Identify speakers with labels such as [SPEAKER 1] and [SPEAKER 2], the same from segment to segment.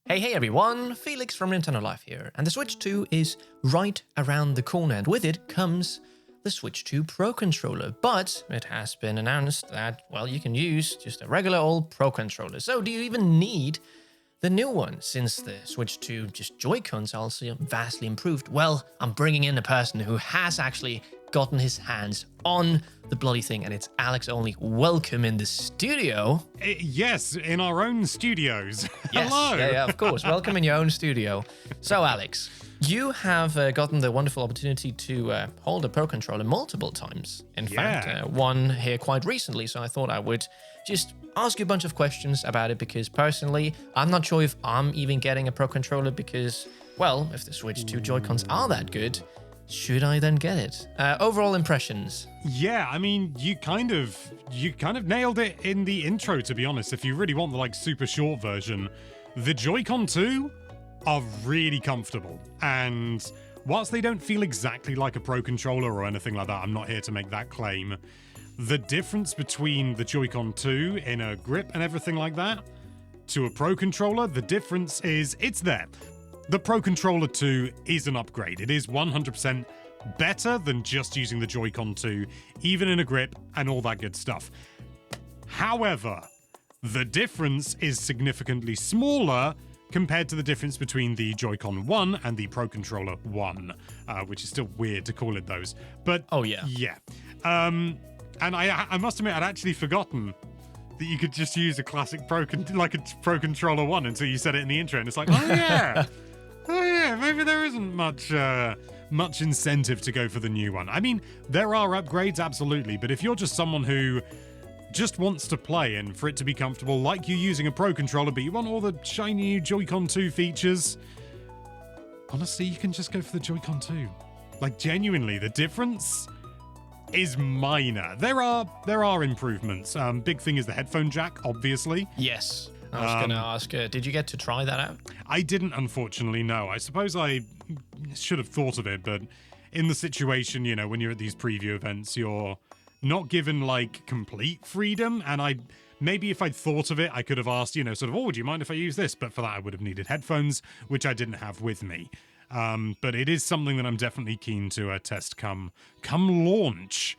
[SPEAKER 1] Hey everyone, Felix from Nintendo Life here, and the Switch 2 is right around the corner, and with it comes the Switch 2 Pro Controller, but it has been announced that, well, you can use just a regular old Pro Controller. So do you even need the new one, since the Switch 2 just Joy-Cons are also vastly improved? Well, I'm bringing in a person who has actually gotten his hands on the bloody thing, and it's Alex Only. Welcome in the studio.
[SPEAKER 2] Yes, in our own studios.
[SPEAKER 1] Yes,
[SPEAKER 2] Hello.
[SPEAKER 1] yeah, of course. Welcome in your own studio. So, Alex, you have gotten the wonderful opportunity to hold a Pro Controller multiple times. In fact, one here quite recently, so I thought I would just ask you a bunch of questions about it, because personally, I'm not sure if I'm even getting a Pro Controller because, well, if the Switch 2 Joy-Cons are that good, should I then get it? Overall impressions?
[SPEAKER 2] Yeah, I mean, you kind of nailed it in the intro, to be honest. If you really want the super short version, the Joy-Con 2 are really comfortable. And whilst they don't feel exactly like a Pro Controller or anything like that, I'm not here to make that claim. The difference between the Joy-Con 2 in a grip and everything like that to a Pro Controller, the difference is it's there. The Pro Controller 2 is an upgrade. It is 100% better than just using the Joy-Con 2, even in a grip and all that good stuff. However, the difference is significantly smaller compared to the difference between the Joy-Con 1 and the Pro Controller 1, which is still weird to call it those. But
[SPEAKER 1] oh yeah.
[SPEAKER 2] And I must admit, I'd actually forgotten that you could just use a classic Pro Controller 1 until you said it in the intro, and it's like, oh yeah. Oh yeah, maybe there isn't much incentive to go for the new one. I mean, there are upgrades, absolutely, but if you're just someone who just wants to play and for it to be comfortable, like you using a Pro Controller, but you want all the shiny new Joy-Con 2 features, honestly, you can just go for the Joy-Con 2. Like, genuinely, the difference is minor. There are improvements. Big thing is the headphone jack, obviously.
[SPEAKER 1] Yes. I was going to ask, did you get to try that out?
[SPEAKER 2] I didn't, unfortunately, no. I suppose I should have thought of it, but in the situation, when you're at these preview events, you're not given, complete freedom, and maybe if I'd thought of it, I could have asked, would you mind if I use this? But for that, I would have needed headphones, which I didn't have with me. But it is something that I'm definitely keen to test come launch,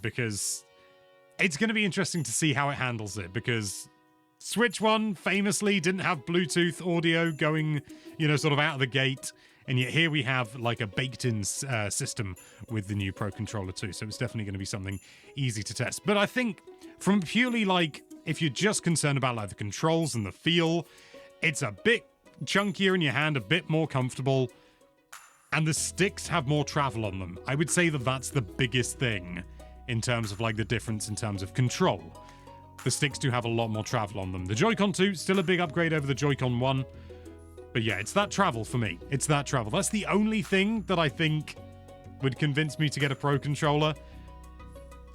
[SPEAKER 2] because it's going to be interesting to see how it handles it, because Switch 1 famously didn't have Bluetooth audio going, out of the gate. And yet here we have a baked-in system with the new Pro Controller 2. So it's definitely going to be something easy to test. But I think from purely if you're just concerned about the controls and the feel, it's a bit chunkier in your hand, a bit more comfortable. And the sticks have more travel on them. I would say that that's the biggest thing in terms of the difference in terms of control. The sticks do have a lot more travel on them. The Joy-Con 2, still a big upgrade over the Joy-Con 1. But yeah, it's that travel for me. It's that travel. That's the only thing that I think would convince me to get a Pro Controller.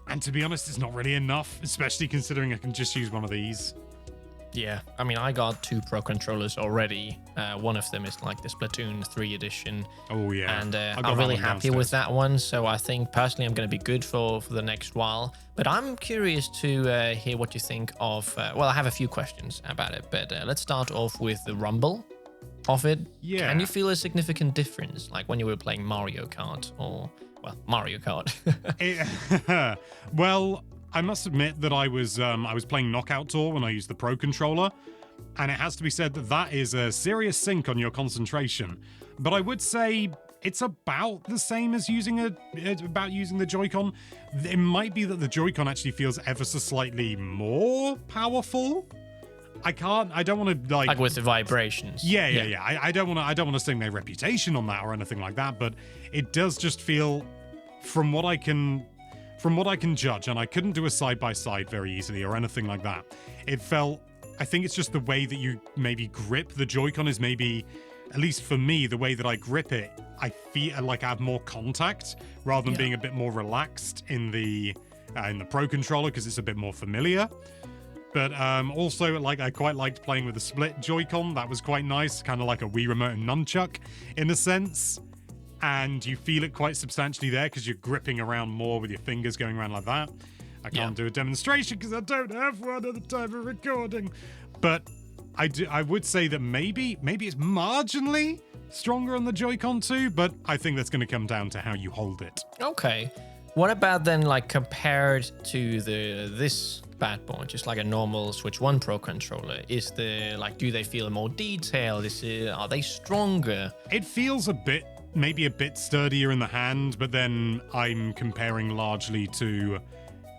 [SPEAKER 2] And to be honest, it's not really enough, especially considering I can just use one of these.
[SPEAKER 1] Yeah, I mean, I got 2 Pro Controllers already. One of them is the Splatoon 3 edition.
[SPEAKER 2] Oh, yeah.
[SPEAKER 1] And I'm really happy with that one. So I think, personally, I'm going to be good for the next while. But I'm curious to hear what you think of... I have a few questions about it. But let's start off with the rumble of it.
[SPEAKER 2] Yeah.
[SPEAKER 1] Can you feel a significant difference? Like when you were playing Mario Kart or... Mario Kart.
[SPEAKER 2] Well... I must admit that I was playing Knockout Tour when I used the Pro Controller, and it has to be said that is a serious sink on your concentration. But I would say it's about the same as using the Joy-Con. It might be that the Joy-Con actually feels ever so slightly more powerful. I don't want to
[SPEAKER 1] with the vibrations.
[SPEAKER 2] Yeah. I don't want to sing their reputation on that or anything like that, but it does just feel, from what I can judge, and I couldn't do a side-by-side very easily or anything like that, it felt, I think it's just the way that you maybe grip the Joy-Con is maybe, at least for me, the way that I grip it, I feel like I have more contact rather than being a bit more relaxed in the Pro Controller, because it's a bit more familiar. But also, I quite liked playing with the split Joy-Con. That was quite nice, kind of like a Wii Remote and Nunchuck in a sense. And you feel it quite substantially there because you're gripping around more with your fingers going around like that. I can't do a demonstration because I don't have one at the time of recording. But I would say that maybe it's marginally stronger on the Joy-Con 2, but I think that's going to come down to how you hold it.
[SPEAKER 1] Okay. What about then, like, compared to this bad boy, just like a normal Switch 1 Pro controller? Do they feel more detailed? Are they stronger?
[SPEAKER 2] It feels maybe a bit sturdier in the hand, but then I'm comparing largely to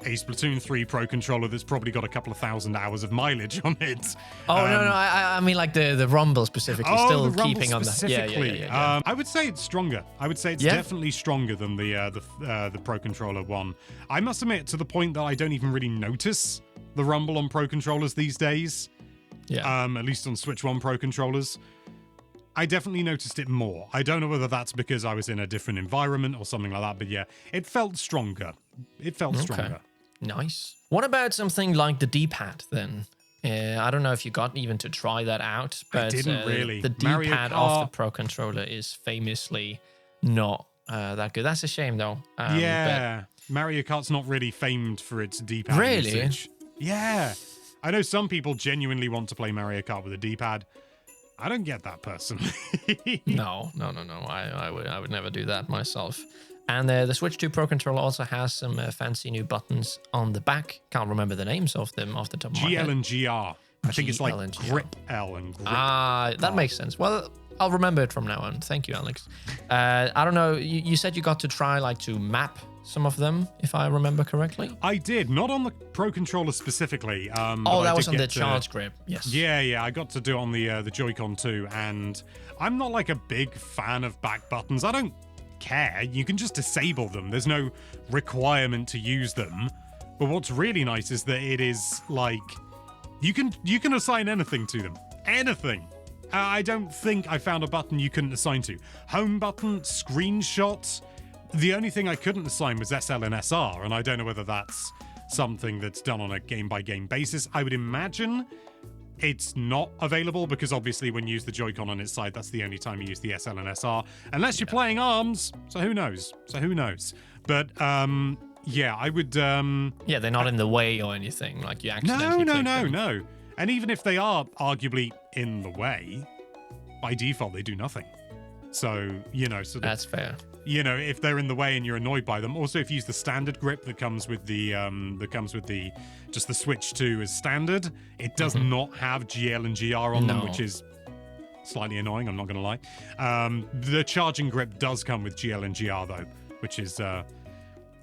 [SPEAKER 2] a Splatoon 3 Pro controller that's probably got a couple of thousand hours of mileage on it.
[SPEAKER 1] Oh, no, I mean like the Rumble specifically, still
[SPEAKER 2] the Rumble
[SPEAKER 1] keeping on the...
[SPEAKER 2] Yeah. I would say it's stronger. I would say it's definitely stronger than the Pro Controller one. I must admit, to the point that I don't even really notice the Rumble on Pro Controllers these days.
[SPEAKER 1] Yeah.
[SPEAKER 2] At least on Switch 1 Pro Controllers. I definitely noticed it more. I don't know whether that's because I was in a different environment or something like that, but yeah, it felt stronger. It felt stronger.
[SPEAKER 1] Nice. What about something like the D-pad then? I don't know if you got even to try that out, but
[SPEAKER 2] I didn't really.
[SPEAKER 1] The D-pad of the Pro Controller is famously not that good. That's a shame though.
[SPEAKER 2] Mario Kart's not really famed for its D-pad usage. Yeah. I know some people genuinely want to play Mario Kart with a D-pad. I don't get that personally.
[SPEAKER 1] No. I would never do that myself. And the Switch 2 Pro Controller also has some fancy new buttons on the back. Can't remember the names of them off the top of my head.
[SPEAKER 2] GL and GR. I think it's like Grip L and Grip
[SPEAKER 1] R. That makes sense. Well, I'll remember it from now on. Thank you, Alex. I don't know. You said you got to try to map some of them, if I remember correctly.
[SPEAKER 2] I did. Not on the Pro Controller specifically.
[SPEAKER 1] That was on the Charge Grip. Yes.
[SPEAKER 2] Yeah. I got to do it on the Joy-Con 2, and I'm not like a big fan of back buttons. I don't care. You can just disable them. There's no requirement to use them. But what's really nice is that it is like you can assign anything to them. Anything. I don't think I found a button you couldn't assign to. Home button, screenshots. The only thing I couldn't assign was SL and SR, and I don't know whether that's something that's done on a game-by-game basis. I would imagine it's not available because obviously when you use the Joy-Con on its side, that's the only time you use the SL and SR, unless you're playing ARMS. So who knows? But I would.
[SPEAKER 1] They're not in the way or anything. Like you accidentally.
[SPEAKER 2] No. And even if they are arguably in the way, by default they do nothing. So that's fair. If they're in the way and you're annoyed by them. Also, if you use the standard grip that comes with the just the Switch 2 as standard, it does not have GL and GR on them, which is slightly annoying, I'm not going to lie. The charging grip does come with GL and GR though, which is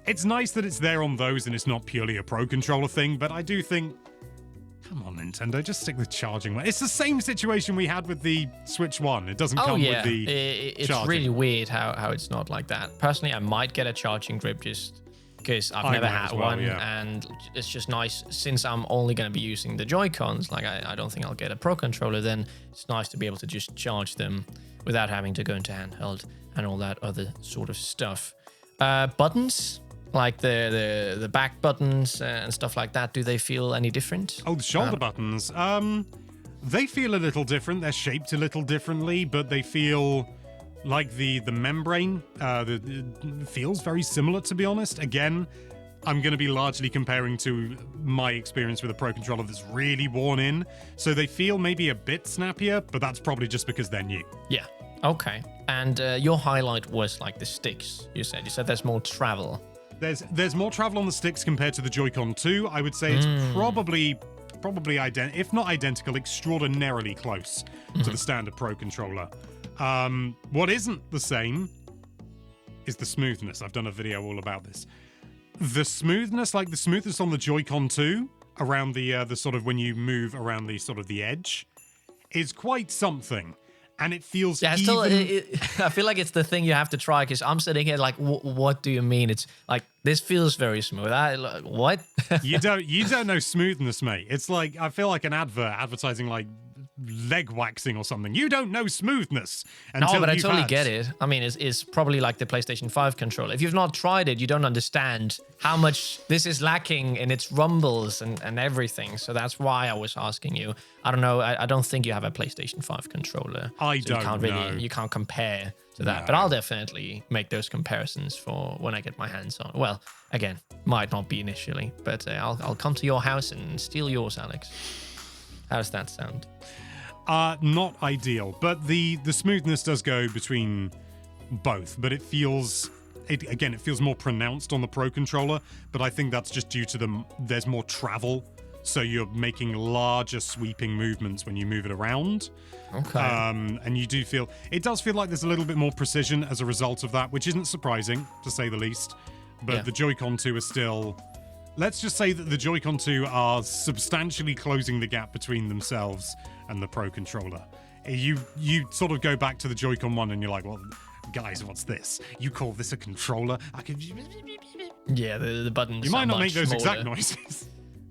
[SPEAKER 2] it's nice that it's there on those and it's not purely a Pro Controller thing, but I do think, come on, Nintendo, just stick with charging. It's the same situation we had with the Switch 1. It doesn't come with the
[SPEAKER 1] It's
[SPEAKER 2] charging.
[SPEAKER 1] really weird how it's not like that. Personally, I might get a charging grip just because I've never had one, and it's just nice since I'm only going to be using the Joy-Cons. Like, I don't think I'll get a Pro Controller, then it's nice to be able to just charge them without having to go into handheld and all that other sort of stuff. Buttons? Like the back buttons and stuff like that, do they feel any different?
[SPEAKER 2] Oh, the shoulder buttons. They feel a little different. They're shaped a little differently, but they feel like the membrane feels very similar, to be honest. Again, I'm going to be largely comparing to my experience with a Pro Controller that's really worn in. So they feel maybe a bit snappier, but that's probably just because they're new.
[SPEAKER 1] Yeah. Okay. And your highlight was like the sticks, you said. You said there's more travel.
[SPEAKER 2] There's more travel on the sticks compared to the Joy-Con 2. I would say it's probably if not identical, extraordinarily close to the standard Pro Controller. What isn't the same is the smoothness. I've done a video all about this. The smoothness on the Joy-Con 2 around the sort of when you move around the sort of the edge is quite something. And it feels
[SPEAKER 1] I feel like it's the thing you have to try because I'm sitting here like, what do you mean? It's like, this feels very smooth. What?
[SPEAKER 2] you don't know smoothness, mate. It's like, I feel like an advertising like leg waxing or something. You don't know smoothness.
[SPEAKER 1] No, but I totally get it. I mean, it's probably like the PlayStation 5 controller. If you've not tried it, you don't understand how much this is lacking in its rumbles and everything. So that's why I was asking you. I don't know. I don't think you have a PlayStation 5 controller. You can't compare to that. No. But I'll definitely make those comparisons for when I get my hands on. Well, again, might not be initially, but I'll come to your house and steal yours, Alex. How does that sound?
[SPEAKER 2] Not ideal, but the smoothness does go between both, but it feels more pronounced on the Pro Controller, but I think that's just due to there's more travel, so you're making larger sweeping movements when you move it around.
[SPEAKER 1] Okay.
[SPEAKER 2] And it does feel like there's a little bit more precision as a result of that, which isn't surprising, to say the least. But the Joy-Con 2 are still... Let's just say that the Joy-Con 2 are substantially closing the gap between themselves and the Pro Controller. You sort of go back to the Joy-Con 1 and you're like, well, guys, what's this? You call this a controller? I could...
[SPEAKER 1] Yeah, the buttons.
[SPEAKER 2] You might not make those
[SPEAKER 1] smaller.
[SPEAKER 2] exact noises.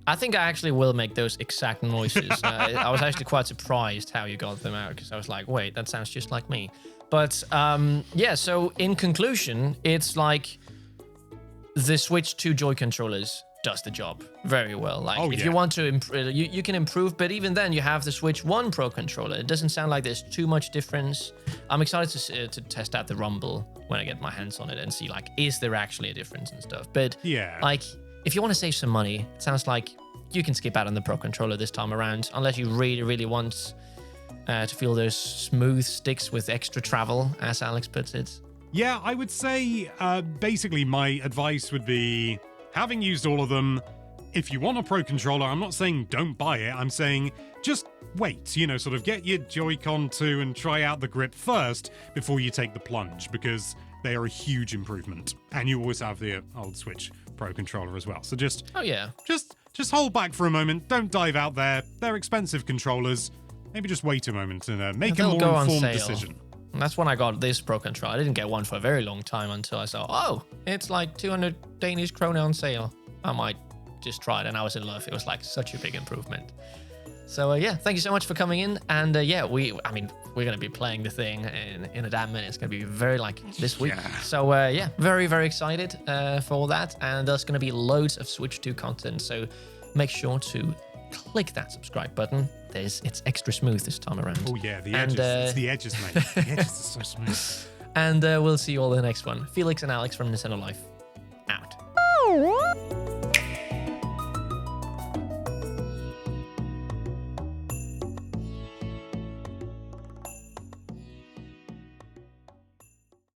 [SPEAKER 1] I think I actually will make those exact noises. I was actually quite surprised how you got them out, because I was like, wait, that sounds just like me. But yeah, so in conclusion, it's like the Switch 2 Joy controllers does the job very well. Like, if you want to improve, you can improve, but even then you have the Switch 1 Pro controller. It doesn't sound like there's too much difference. I'm excited to test out the Rumble when I get my hands on it and see, like, is there actually a difference and stuff. But like, if you want to save some money, it sounds like you can skip out on the Pro controller this time around, unless you really, really want to feel those smooth sticks with extra travel, as Alex puts it.
[SPEAKER 2] Yeah, I would say basically my advice would be, having used all of them, if you want a Pro Controller, I'm not saying don't buy it, I'm saying just wait, sort of get your Joy-Con 2 and try out the grip first before you take the plunge, because they are a huge improvement. And you always have the old Switch Pro Controller as well. So just hold back for a moment, don't dive out there. They're expensive controllers. Maybe just wait a moment and make a more informed decision.
[SPEAKER 1] And that's when I got this Pro Controller. I didn't get one for a very long time until I saw, oh, it's like 200 Danish krone on sale. I might just try it, and I was in love. It was like such a big improvement. So yeah, thank you so much for coming in. And yeah, we're going to be playing the thing in a damn minute. It's going to be very like this week. Yeah. So yeah, very, very excited for all that. And there's going to be loads of Switch 2 content. So make sure to click that subscribe button. It's extra smooth this time around.
[SPEAKER 2] Oh yeah, the edges. It's the edges, mate. The edges are so smooth.
[SPEAKER 1] And we'll see you all in the next one. Felix and Alex from Nintendo Life.